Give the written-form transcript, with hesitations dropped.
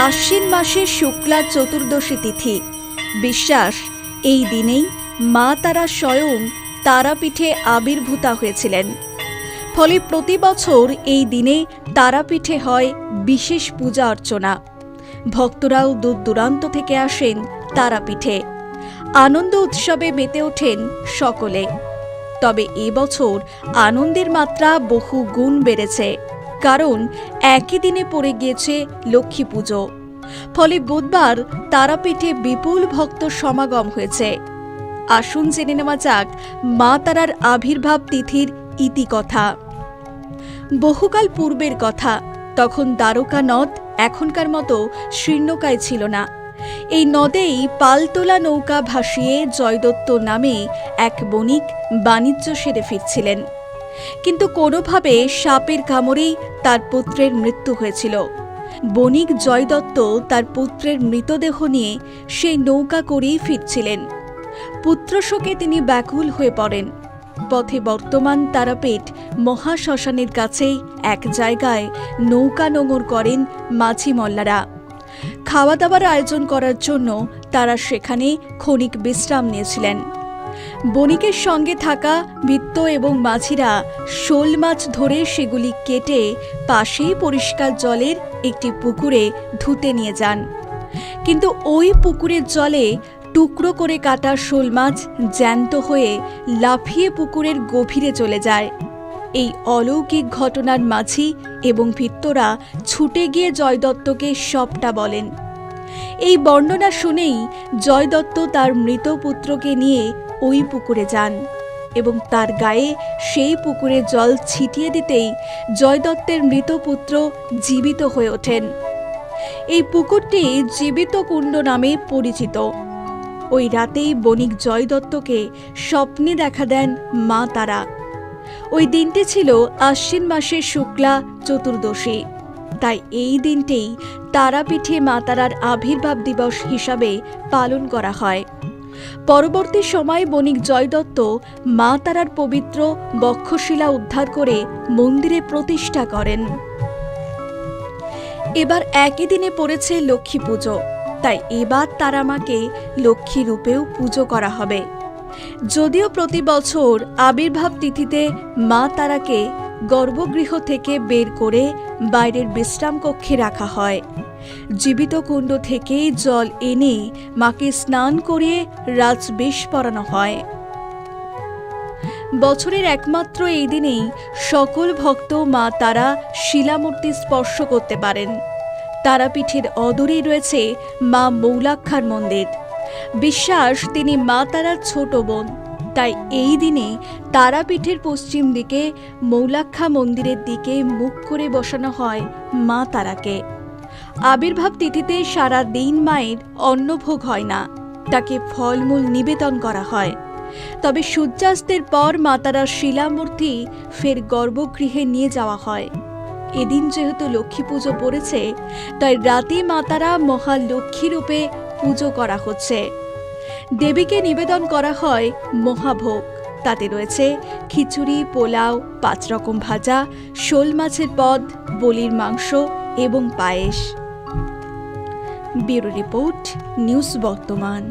আশ্বিন মাসের শুক্লা চতুর্দশী তিথি। বিশ্বাস এই দিনেই মা তারা স্বয়ং তারাপীঠে আবির্ভূতা হয়েছিলেন। ফলে প্রতি বছর এই দিনে তারাপীঠে হয় বিশেষ পূজা অর্চনা। ভক্তরাও দূর দূরান্ত থেকে আসেন তারাপীঠে। আনন্দ উৎসবে মেতে ওঠেন সকলে। তবে এবছর আনন্দের মাত্রা বহু গুণ বেড়েছে, কারণ একই দিনে পড়ে গিয়েছে লক্ষ্মী পুজো। ফলে বুধবার তারাপীঠে বিপুল ভক্ত সমাগম হয়েছে। আসুন জেনে নেওয়া যাক মা তারার আবির্ভাব তিথির ইতিকথা। বহুকাল পূর্বের কথা, তখন দ্বারকা নদ এখনকার মতো শীর্ণকায় ছিল না। এই নদেই পালতোলা নৌকা ভাসিয়ে জয়দত্ত নামে এক বণিক বাণিজ্য সেরে ফিরছিলেন। কিন্তু কোনোভাবে সাপের কামড়েই তার পুত্রের মৃত্যু হয়েছিল। বণিক জয়দত্ত তার পুত্রের মৃতদেহ নিয়ে সেই নৌকা করেই ফিরছিলেন। পুত্রশোকে তিনি ব্যাকুল হয়ে পড়েন। পথে বর্তমান তারাপীঠ মহাশ্মশানের কাছেই এক জায়গায় নৌকা নোঙর করেন মাঝি মল্লারা। খাওয়া দাওয়ার আয়োজন করার জন্য তারা সেখানে ক্ষণিক বিশ্রাম নিয়েছিলেন। বণিকের সঙ্গে থাকা ভৃত্য এবং মাঝিরা শোল মাছ ধরে সেগুলি কেটে পাশেই পরিষ্কার জলের একটি পুকুরে ধুতে নিয়ে যান। কিন্তু ওই পুকুরের জলে টুকরো করে কাটা শোল মাছ জ্যান্ত হয়ে লাফিয়ে পুকুরের গভীরে চলে যায়। এই অলৌকিক ঘটনার মাঝি এবং ভৃত্যরা ছুটে গিয়ে জয়দত্তকে সবটা বলেন। এই বর্ণনা শুনেই জয়দত্ত তার মৃত পুত্রকে নিয়ে ওই পুকুরে যান এবং তার গায়ে সেই পুকুরে জল ছিটিয়ে দিতেই জয়দত্তের মৃত পুত্র জীবিত হয়ে ওঠেন। এই পুকুরটি জীবিত কুণ্ড নামে পরিচিত। ওই রাতেই বণিক জয়দত্তকে স্বপ্নে দেখা দেন মা তারা। ওই দিনটি ছিল আশ্বিন মাসের শুক্লা চতুর্দশী। তাই এই দিনটি তারাপীঠে মা তারার আবির্ভাব দিবস হিসাবে পালন করা হয়। পরবর্তী সময়ে বণিক জয়দত্ত মা তারার পবিত্র বক্ষশিলা উদ্ধার করে মন্দিরে প্রতিষ্ঠা করেন। এবার একই দিনে পড়েছে লক্ষ্মী পুজো, তাই এবার তারা মাকে লক্ষ্মী রূপেও পুজো করা হবে। যদিও প্রতি বছর আবির্ভাব তিথিতে মা তারাকে গর্ভগৃহ থেকে বের করে বাইরের বিশ্রাম কক্ষে রাখা হয়। জীবিত কুণ্ড থেকেই জল এনে মাকে স্নান করিয়ে রাজবেশ পরানো হয়। বছরের একমাত্র এই দিনেই সকল ভক্ত মা তারা শিলামূর্তি স্পর্শ করতে পারেন। তারাপীঠের অদূরেই রয়েছে মা মৌলাক্ষার মন্দির। বিশ্বাস তিনি মা তারার ছোট বোন। তাই এই দিনে তারাপীঠের পশ্চিম দিকে মৌলাক্ষা মন্দিরের দিকে মুখ করে বসানো হয় মা তারাকে। আবির্ভাব তিথিতে সারা দিন মায়ের অন্নভোগ হয় না, তাকে ফলমূল নিবেদন করা হয়। তবে সূর্যাস্তের পর মা তারার শিলামূর্তি ফের গর্ভগৃহে নিয়ে যাওয়া হয়। এদিন যেহেতু লক্ষ্মী পুজো পড়েছে, তাই রাতে মা তারা মহালক্ষ্মী রূপে পুজো করা হচ্ছে। দেবীকে নিবেদন করা হয় মহাভোগ। তাতে রয়েছে খিচুড়ি, পোলাও, 5 রকম ভাজা, শোল মাছের পদ, বলির মাংস এবং পায়েস। ব্যুরো রিপোর্ট, নিউজ বর্তমান।